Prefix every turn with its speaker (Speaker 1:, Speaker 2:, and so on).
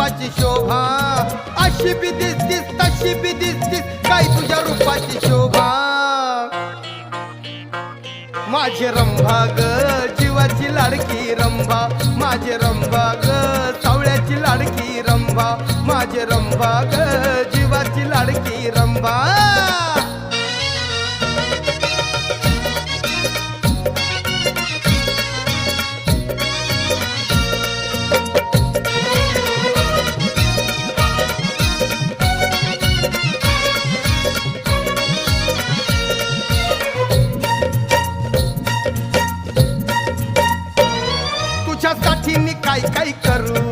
Speaker 1: रूपाची शोभा, अशी बी दिसतीस तशी बी दिसतीस, काय तुझ्या रूपाची शोभा. माझे रंभा ग जीवाची लाडकी रंभा, माझे रंभा ग सावळ्याची लाडकी रंभा, माझे रंभा ग जीवाची लाडकी रंभा. तुझ्यासाठी मी काय काय करू,